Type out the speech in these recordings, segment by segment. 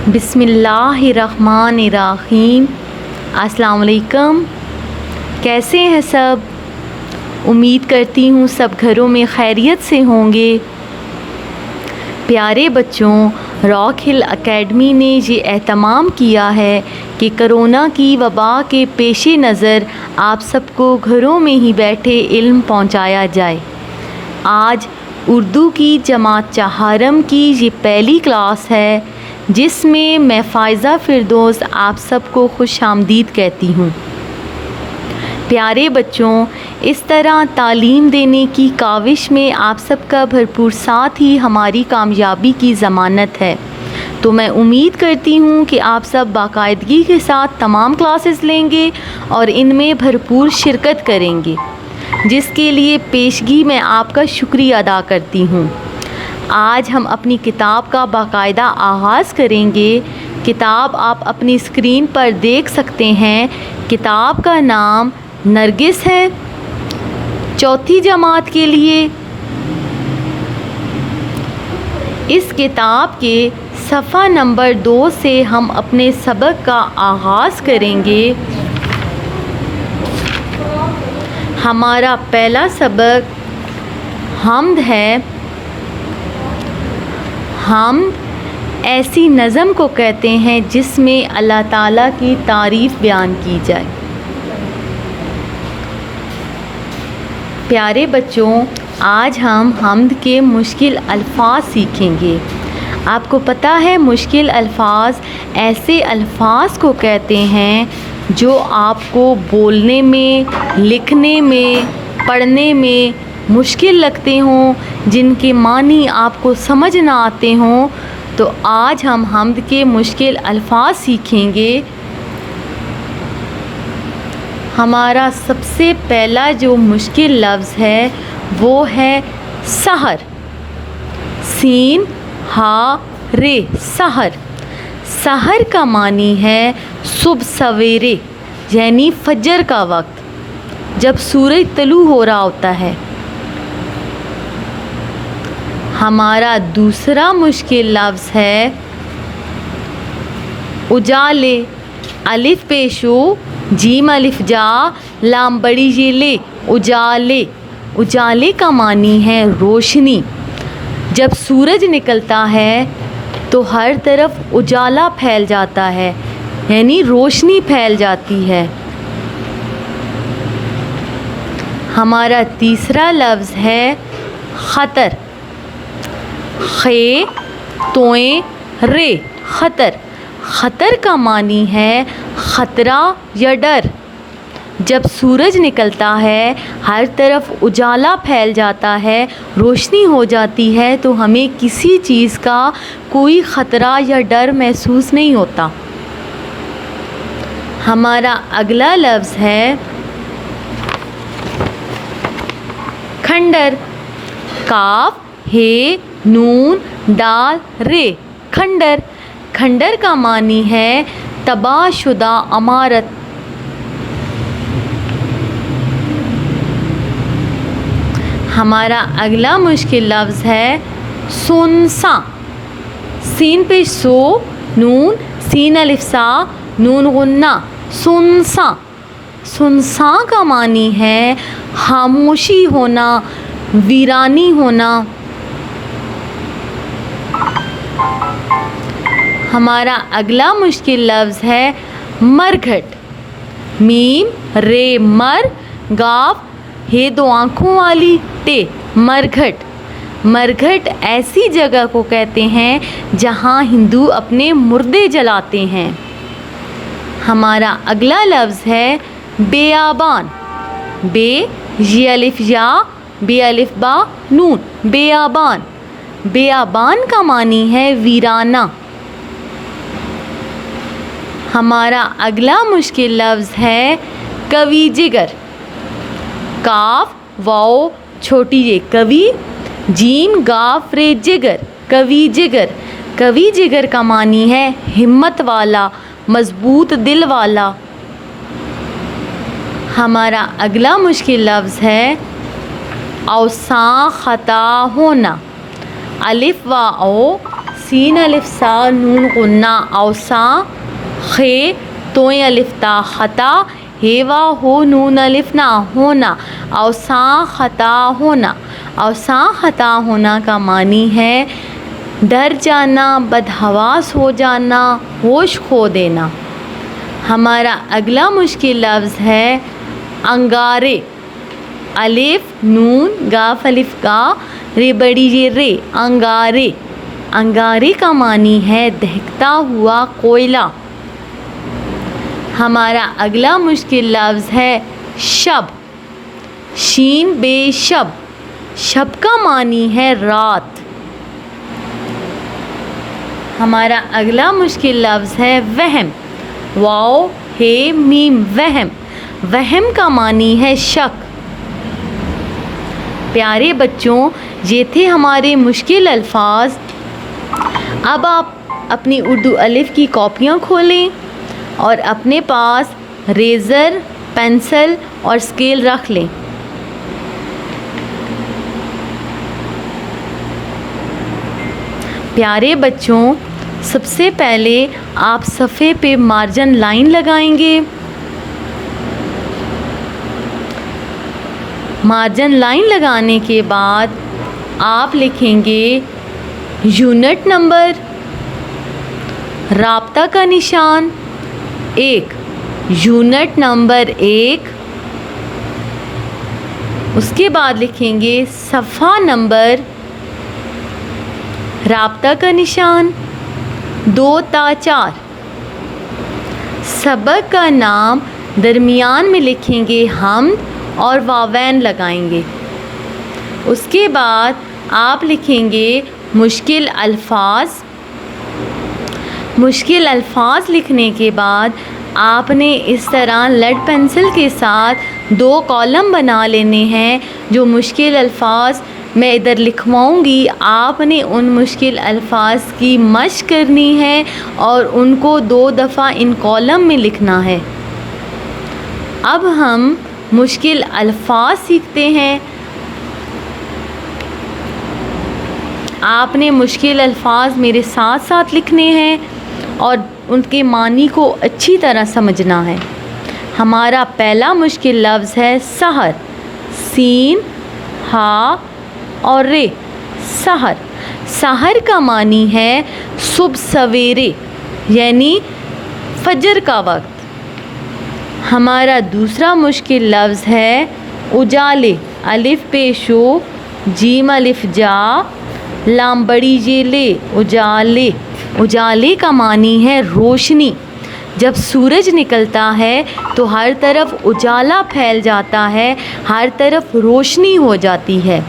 بسم اللہ الرحمن الرحیم۔ السلام علیکم، کیسے ہیں سب؟ امید کرتی ہوں سب گھروں میں خیریت سے ہوں گے۔ پیارے بچوں، راک ہل اکیڈمی نے یہ اہتمام کیا ہے کہ کرونا کی وبا کے پیش نظر آپ سب کو گھروں میں ہی بیٹھے علم پہنچایا جائے۔ آج اردو کی جماعت چہارم کی یہ پہلی کلاس ہے جس میں فائزہ فردوس آپ سب کو خوش آمدید کہتی ہوں۔ پیارے بچوں، اس طرح تعلیم دینے کی کاوش میں آپ سب کا بھرپور ساتھ ہی ہماری کامیابی کی ضمانت ہے۔ تو میں امید کرتی ہوں کہ آپ سب باقاعدگی کے ساتھ تمام کلاسز لیں گے اور ان میں بھرپور شرکت کریں گے، جس کے لیے پیشگی میں آپ کا شکریہ ادا کرتی ہوں۔ آج ہم اپنی کتاب کا باقاعدہ آغاز کریں گے۔ کتاب آپ اپنی اسکرین پر دیکھ سکتے ہیں۔ کتاب کا نام نرگس ہے، چوتھی جماعت کے لیے۔ اس کتاب کے صفحہ نمبر 2 سے ہم اپنے سبق کا آغاز کریں گے۔ ہمارا پہلا سبق حمد ہے۔ حمد ایسی نظم کو کہتے ہیں جس میں اللہ تعالیٰ کی تعریف بیان کی جائے۔ پیارے بچوں، آج ہم حمد کے مشکل الفاظ سیکھیں گے۔ آپ کو پتہ ہے مشکل الفاظ ایسے الفاظ کو کہتے ہیں جو آپ کو بولنے میں، لکھنے میں، پڑھنے میں مشکل لگتے ہوں، جن کے معنی آپ کو سمجھ نہ آتے ہوں۔ تو آج ہم حمد کے مشکل الفاظ سیکھیں گے۔ ہمارا سب سے پہلا جو مشکل لفظ ہے وہ ہے سحر، سین ہا رے، سحر۔ سحر کا معنی ہے صبح سویرے، یعنی فجر کا وقت، جب سورج طلوع ہو رہا ہوتا ہے۔ ہمارا دوسرا مشکل لفظ ہے اجالے، الف پیشو، جیم الف جا، لام بڑی یہ لے، اجالے۔ اجالے کا معنی ہے روشنی۔ جب سورج نکلتا ہے تو ہر طرف اجالا پھیل جاتا ہے، یعنی روشنی پھیل جاتی ہے۔ ہمارا تیسرا لفظ ہے خطر، خے توئیں رے، خطر۔ خطر کا معنی ہے خطرہ یا ڈر۔ جب سورج نکلتا ہے ہر طرف اجالا پھیل جاتا ہے، روشنی ہو جاتی ہے، تو ہمیں کسی چیز کا کوئی خطرہ یا ڈر محسوس نہیں ہوتا۔ ہمارا اگلا لفظ ہے کھنڈر، کاف ہے نون دال رے، کھنڈر۔ کھنڈر کا معنی ہے تباہ شدہ عمارت۔ ہمارا اگلا مشکل لفظ ہے سنساں، سین پہ سو، نون سین الف سا، نون غنہ، سنساں۔ سنساں کا معنی ہے خاموشی ہونا، ویرانی ہونا۔ ہمارا اگلا مشکل لفظ ہے مرگھٹ، میم رے مر، گاف ہے دو آنکھوں والی ٹے، مرگھٹ۔ مرگھٹ ایسی جگہ کو کہتے ہیں جہاں ہندو اپنے مردے جلاتے ہیں۔ ہمارا اگلا لفظ ہے بیابان، بے یہ الف یا، بے الف با نون، بیابان۔ بیابان کا معنی ہے ویرانہ۔ ہمارا اگلا مشکل لفظ ہے کوی جگر، کاف واؤ چھوٹی یہ کوی، جیم گاف رے جگر، کوی جگر۔ کوی جگر کا معنی ہے ہمت والا، مضبوط دل والا۔ ہمارا اگلا مشکل لفظ ہے اوساں خطا ہونا، الف و او، سین الف سا نون غنہ اوسا خے توئیں الف تا خطا ہیوا ہو نون الف نہ ہونا اوسا خطا ہونا. اوسا خطا ہونا کا معنی ہے ڈر جانا، بدحواس ہو جانا، ہوش کھو دینا. ہمارا اگلا مشکل لفظ ہے انگارے. الف نون گاف الف گا رے بڑی یہ رے انگارے. انگارے کا معنی ہے دہکتا ہوا کوئلہ. ہمارا اگلا مشکل لفظ ہے شب. شین بے شب. شب کا معنی ہے رات. ہمارا اگلا مشکل لفظ ہے وہم. واو ہے میم وہم. وہم کا معنی ہے شک. پیارے بچوں، یہ تھے ہمارے مشکل الفاظ. اب آپ اپنی اردو الف کی کاپیاں کھولیں اور اپنے پاس ریزر، پینسل اور اسکیل رکھ لیں. پیارے بچوں، سب سے پہلے آپ صفحے پہ مارجن لائن لگائیں گے. مارجن لائن لگانے کے بعد آپ لکھیں گے یونٹ نمبر، رابطہ کا نشان 1، یونٹ نمبر 1. اس کے بعد لکھیں گے صفحہ نمبر، رابطہ کا نشان 2 تا 4. سبق کا نام درمیان میں لکھیں گے حمد اور واوین لگائیں گے. اس کے بعد آپ لکھیں گے مشکل الفاظ. مشکل الفاظ لکھنے کے بعد آپ نے اس طرح لیڈ پینسل کے ساتھ 2 کالم بنا لینے ہیں. جو مشکل الفاظ میں ادھر لکھواؤں گی، آپ نے ان مشکل الفاظ کی مشق کرنی ہے اور ان کو 2 دفعہ ان کالم میں لکھنا ہے. اب ہم مشکل الفاظ سیکھتے ہیں. آپ نے مشکل الفاظ میرے ساتھ ساتھ لکھنے ہیں اور ان کے معنی کو اچھی طرح سمجھنا ہے. ہمارا پہلا مشکل لفظ ہے سحر. سین، ہا اور رے. سحر. سحر کا معنی ہے صبح سویرے، یعنی فجر کا وقت. ہمارا دوسرا مشکل لفظ ہے اجالے. الف پیشو جیم الف جا لام بڑی جے لے اجالے. اجالے کا معنی ہے روشنی. جب سورج نکلتا ہے تو ہر طرف اجالا پھیل جاتا ہے، ہر طرف روشنی ہو جاتی ہے.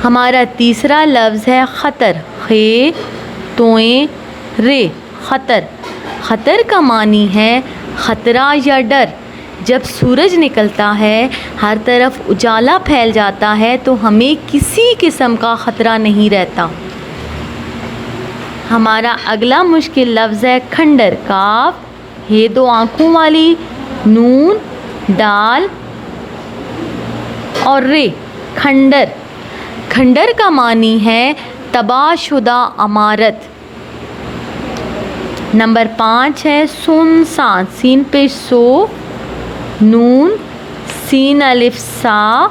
ہمارا تیسرا لفظ ہے خطر. خے توئیں رے خطر. خطر کا معنی ہے خطرہ یا ڈر. جب سورج نکلتا ہے ہر طرف اجالا پھیل جاتا ہے تو ہمیں کسی قسم کا خطرہ نہیں رہتا. ہمارا اگلا مشکل لفظ ہے کھنڈر. کاف ہے 2 آنکھوں والی، نون ڈال اور رے. کھنڈر. کھنڈر کا معنی ہے تباہ شدہ عمارت. نمبر 5 ہے سنسان. سین پہ سو نون سین الف سا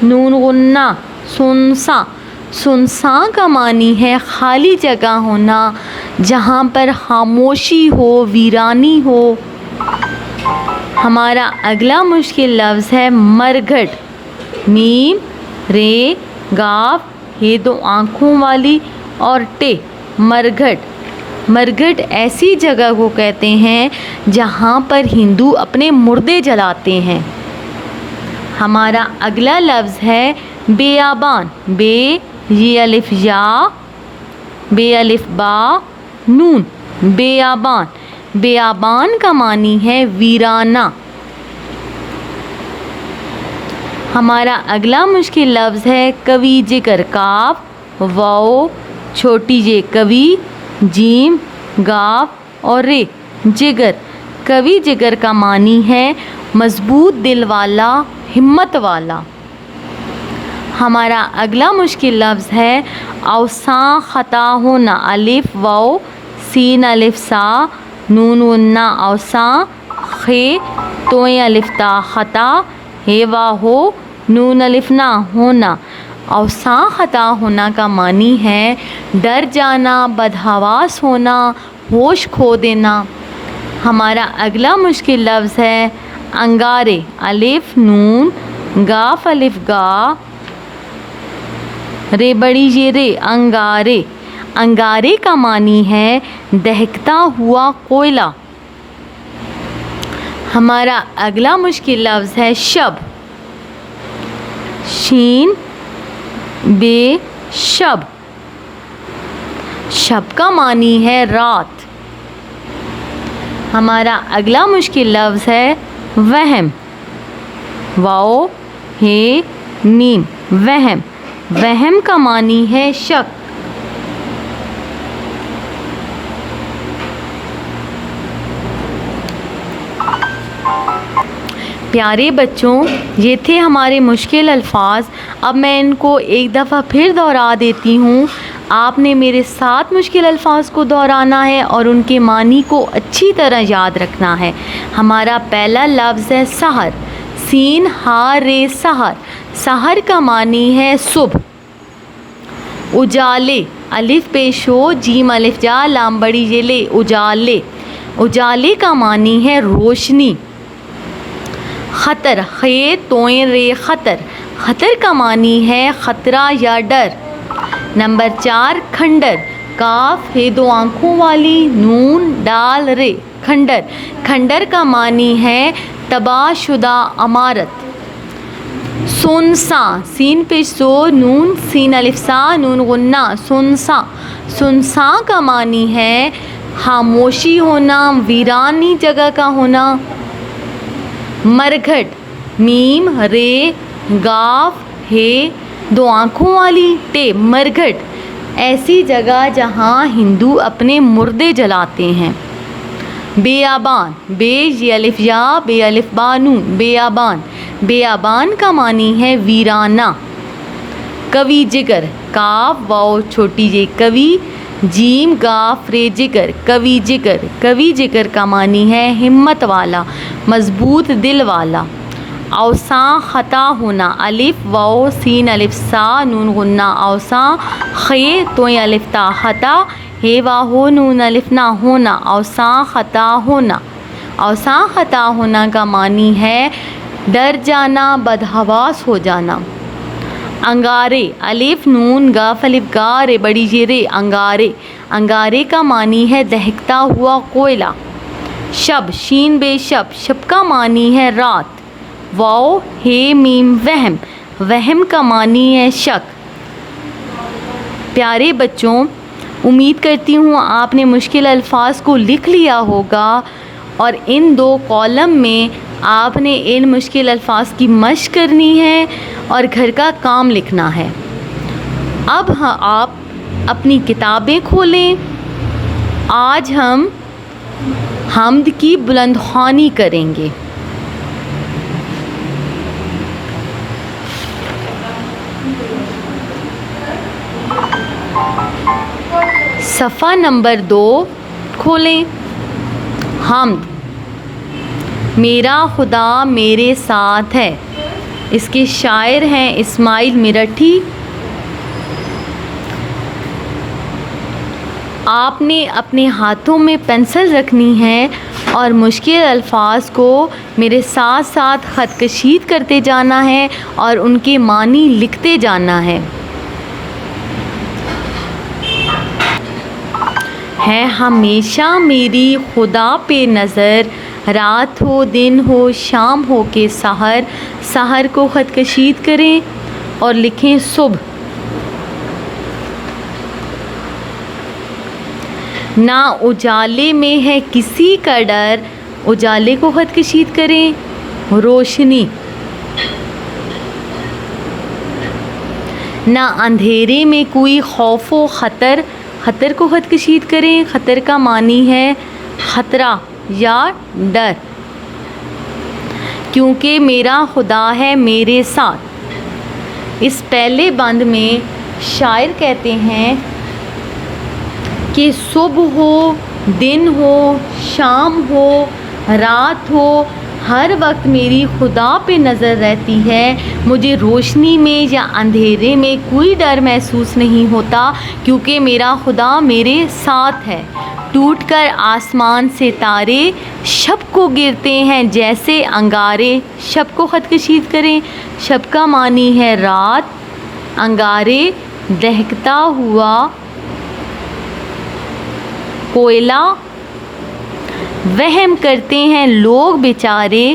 نون غنہ سنسان. سنسان کا معنی ہے خالی جگہ ہونا، جہاں پر خاموشی ہو، ویرانی ہو. ہمارا اگلا مشکل لفظ ہے مرگھٹ. میم رے گاف ہے 2 آنکھوں والی اور ٹے. مرگھٹ. مرگھٹ ایسی جگہ کو کہتے ہیں جہاں پر ہندو اپنے مردے جلاتے ہیں. ہمارا اگلا لفظ ہے بیابان. بے یہ الف یا بے الف با نون. بیابان. بیابان کا معنی ہے ویرانہ. ہمارا اگلا مشکل لفظ ہے کوی جگر. کاف واو چھوٹی جے کوی جیم گاف اور رے جگر. کوی جگر کا معنی ہے مضبوط دل والا، ہمت والا. ہمارا اگلا مشکل لفظ ہے اوساں خطا ہونا. الف واو سین الف سا نون غنہ اوساں خے توئیں الف تا خطا ہے وا ہو نون الف نہ ہونا. اوساں خطا ہونا کا معنی ہے ڈر جانا, بدحواس ہونا, ہوش کھو دینا. ہمارا اگلا مشکل لفظ ہے انگارے. الف نون گاف الف گا رے بڑی یہ رے انگارے. انگارے کا معنی ہے دہکتا ہوا کوئلہ. ہمارا اگلا مشکل لفظ ہے شب. شین بے شب. شب کا معنی ہے رات. ہمارا اگلا مشکل لفظ ہے وہم. واو ہے میم وہم. وہم کا معنی ہے شک. پیارے بچوں, یہ تھے ہمارے مشکل الفاظ. اب میں ان کو ایک دفعہ پھر دہرا دیتی ہوں. آپ نے میرے ساتھ مشکل الفاظ کو دہرانا ہے اور ان کے معنی کو اچھی طرح یاد رکھنا ہے. ہمارا پہلا لفظ ہے سحر. سین ہا رے سحر. سحر کا معنی ہے صبح. اجالے. الف پیش ہو جیم الف جا لام بڑی یہ لے اجالے. اجالے کا معنی ہے روشنی. خطر. خے توئیں رے خطر. خطر کا معنی ہے خطرہ یا ڈر. نمبر 4 کھنڈر. کاف ہے دو آنکھوں والی نون ڈال رے کھنڈر. کھنڈر کا معنی ہے تباہ شدہ عمارت. سنساں. سین پیش سو نون سین الف سا نون غنہ سنساں. سنساں کا معنی ہے خاموشی ہونا, ویرانی جگہ کا ہونا. مرگھٹ. میم رے گاف ہے دو آنکھوں والی ٹے مرگھٹ. ایسی جگہ جہاں ہندو اپنے مردے جلاتے ہیں. بیابان. بے یہ الف یا بے الف بانون بیابان. بیابان کا معنی ہے ویرانہ. کوی جگر. کاف واو چھوٹی جے کوی جیم گاف رے جگر کوی جگر. کوی جگر کا معنی ہے ہمت والا, مضبوط دل والا. اوساں خطا ہونا. الف واو سین الف سا نون غنہ اوساں خے توئیں الف تا خطا ہے وا ہو نون الف نہ ہونا. اوساں خطا ہونا. اوساں خطا ہونا کا معنی ہے ڈر جانا, بدحواس ہو جانا. انگارے. الف نون گاف الف گا رے بڑی یہ رے انگارے. انگارے کا معنی ہے دہکتا ہوا کوئلہ. شب. شین بے شب. شب کا معنی ہے رات. واو ہے میم وہم. وہم کا معنی ہے شک. پیارے بچوں, امید کرتی ہوں آپ نے مشکل الفاظ کو لکھ لیا ہوگا اور ان 2 کالم میں آپ نے ان مشکل الفاظ کی مشق کرنی ہے اور گھر کا کام لکھنا ہے. اب آپ اپنی کتابیں کھولیں. آج ہم حمد کی بلند خوانی کریں گے. صفحہ نمبر 2 کھولیں. حمد. میرا خدا میرے ساتھ ہے. اس کے شاعر ہیں اسماعیل میرٹھی. آپ نے اپنے ہاتھوں میں پنسل رکھنی ہے اور مشکل الفاظ کو میرے ساتھ ساتھ خط کشید کرتے جانا ہے اور ان کے معنی لکھتے جانا ہے. ہے ہمیشہ میری خدا پہ نظر, رات ہو دن ہو شام ہو کہ سحر. سحر کو خط کشید کریں اور لکھیں صبح. نہ اجالے میں ہے کسی کا ڈر. اجالے کو خط کشید کریں روشنی. نہ اندھیرے میں کوئی خوف و خطر. خطر کو خط کشید کریں. خطر کا معنی ہے خطرہ یا ڈر. کیونکہ میرا خدا ہے میرے ساتھ. اس پہلے بند میں شاعر کہتے ہیں کہ صبح ہو، دن ہو، شام ہو، رات ہو، ہر وقت میری خدا پہ نظر رہتی ہے. مجھے روشنی میں یا اندھیرے میں کوئی ڈر محسوس نہیں ہوتا کیونکہ میرا خدا میرے ساتھ ہے. ٹوٹ کر آسمان سے تارے شب کو گرتے ہیں جیسے انگارے. شب کو خط کشید کریں. شب کا معنی ہے رات، انگارے دہکتا ہوا کوئلہ. وہم کرتے ہیں لوگ بیچارے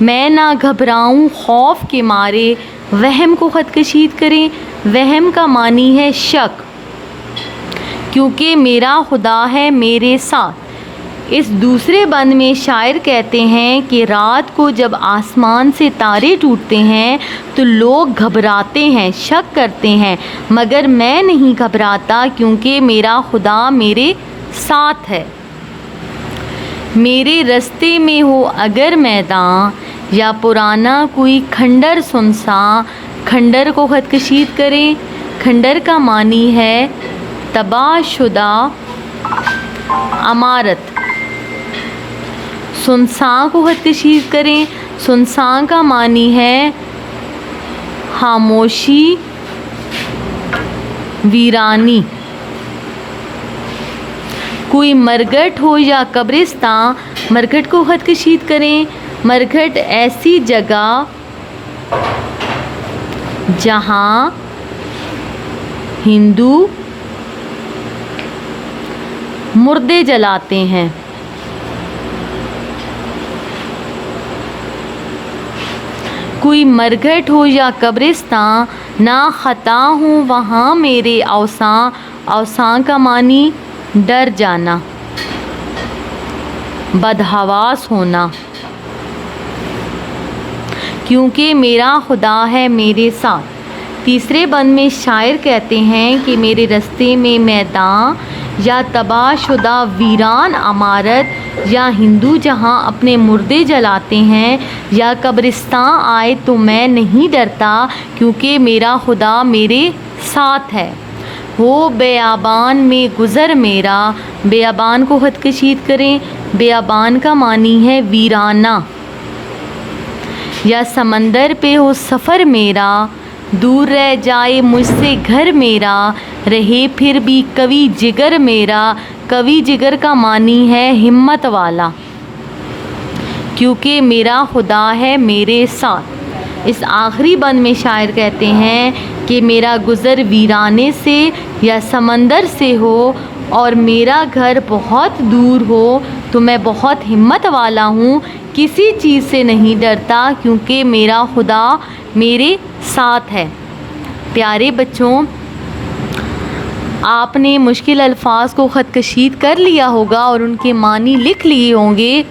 میں نہ گھبراؤں خوف کے مارے. وہم کو خط کشید کریں. وہم کا معنی ہے شک، کیونکہ میرا خدا ہے میرے ساتھ. اس دوسرے بند میں شاعر کہتے ہیں کہ رات کو جب آسمان سے تارے ٹوٹتے ہیں تو لوگ گھبراتے ہیں، شک کرتے ہیں، مگر میں نہیں گھبراتا کیونکہ میرا خدا میرے ساتھ ہے. میرے رستے میں ہو اگر میداں یا پرانا کوئی کھنڈر سنساں. کھنڈر کو خط کشید کریں. کھنڈر کا معنی ہے تباہ شدہ عمارت. سنساں کو خط کشید کریں. سنساں کا معنی ہے خاموشی، ویرانی. کوئی مرگھٹ ہو یا قبرستان. مرگھٹ کو خط کشید کریں. مرگھٹ ایسی جگہ جہاں ہندو مردے جلاتے ہیں. کوئی مرگھٹ ہو یا قبرستان، نہ خطا ہوں وہاں میرے اوساں. اوساں کا معنی ڈر جانا، بدحواس ہونا. کیونکہ میرا خدا ہے میرے ساتھ. تیسرے بند میں شاعر کہتے ہیں کہ میرے رستے میں میدان یا تباہ شدہ ویران عمارت یا ہندو جہاں اپنے مردے جلاتے ہیں یا قبرستان آئے تو میں نہیں ڈرتا کیونکہ میرا خدا میرے ساتھ ہے. ہو بیابان میں گزر میرا. بیابان کو خط کشید کریں. بیابان کا معنی ہے ویرانہ. یا سمندر پہ ہو سفر میرا، دور رہ جائے مجھ سے گھر میرا، رہے پھر بھی قوی جگر میرا. قوی جگر کا معنی ہے ہمت والا، کیونکہ میرا خدا ہے میرے ساتھ. اس آخری بند میں شاعر کہتے ہیں کہ میرا گزر ویرانے سے یا سمندر سے ہو اور میرا گھر بہت دور ہو تو میں بہت ہمت والا ہوں، کسی چیز سے نہیں ڈرتا کیونکہ میرا خدا میرے ساتھ ہے. پیارے بچوں، آپ نے مشکل الفاظ کو خط کشید کر لیا ہوگا اور ان کے معنی لکھ لیے ہوں گے.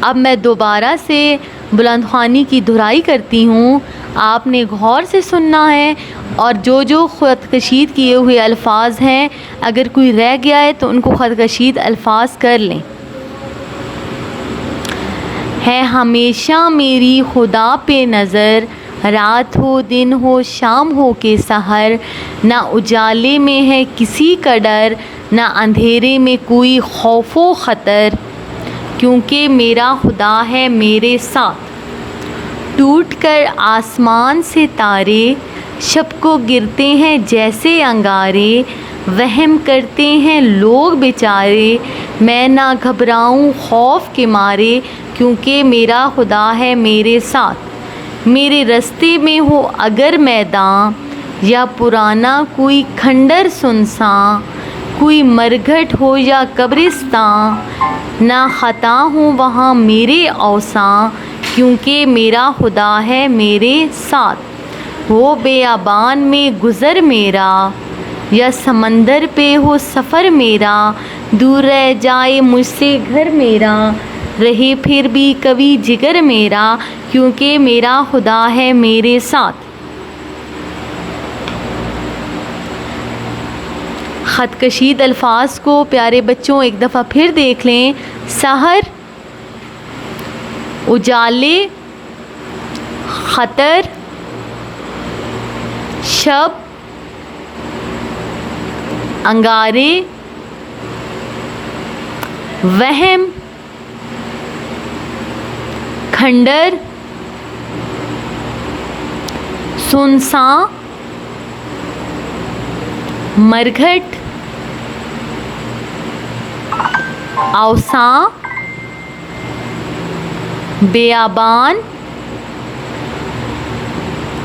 اب میں دوبارہ سے بلند خوانی کی دہرائی کرتی ہوں. آپ نے غور سے سننا ہے اور جو جو خط کشید کیے ہوئے الفاظ ہیں اگر کوئی رہ گیا ہے تو ان کو خط کشید الفاظ کر لیں. ہے ہمیشہ میری خدا پہ نظر، رات ہو دن ہو شام ہو کے سحر. نہ اجالے میں ہے کسی کا ڈر، نہ اندھیرے میں کوئی خوف و خطر، کیونکہ میرا خدا ہے میرے ساتھ. ٹوٹ کر آسمان سے تارے شب کو گرتے ہیں جیسے انگارے. وہم کرتے ہیں لوگ بیچارے میں نہ گھبراؤں خوف کے مارے، کیونکہ میرا خدا ہے میرے ساتھ. میرے رستے میں ہو اگر میدان یا پرانا کوئی کھنڈر سنساں، کوئی مرگھٹ ہو یا قبرستان، نہ خطا ہوں وہاں میرے اوساں، کیونکہ میرا خدا ہے میرے ساتھ. ہو بیابان میں گزر میرا یا سمندر پہ ہو سفر میرا، دور رہ جائے مجھ سے گھر میرا، رہے پھر بھی قوی جگر میرا، کیونکہ میرا خدا ہے میرے ساتھ. خط کشید الفاظ کو پیارے بچوں ایک دفعہ پھر دیکھ لیں. سحر، اجالے، خطر، شب، انگارے، وہم، کھنڈر، سنساں، مرگھٹ، اوساں، بیابان،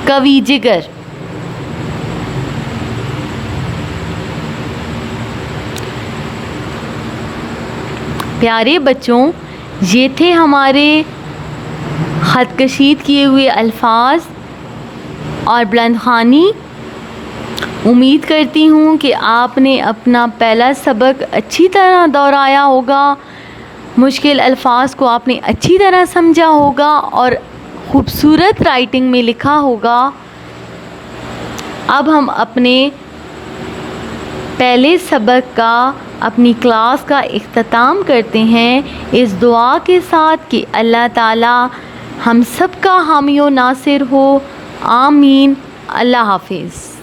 کوی جگر۔ پیارے بچوں، یہ تھے ہمارے خط کشید کیے ہوئے الفاظ اور بلند خوانی۔ امید کرتی ہوں کہ آپ نے اپنا پہلا سبق اچھی طرح دہرایا ہوگا، مشکل الفاظ کو آپ نے اچھی طرح سمجھا ہوگا اور خوبصورت رائٹنگ میں لکھا ہوگا۔ اب ہم اپنے پہلے سبق کا، اپنی کلاس کا اختتام کرتے ہیں اس دعا کے ساتھ کہ اللہ تعالی ہم سب کا حامی و ناصر ہو، آمین۔ اللہ حافظ۔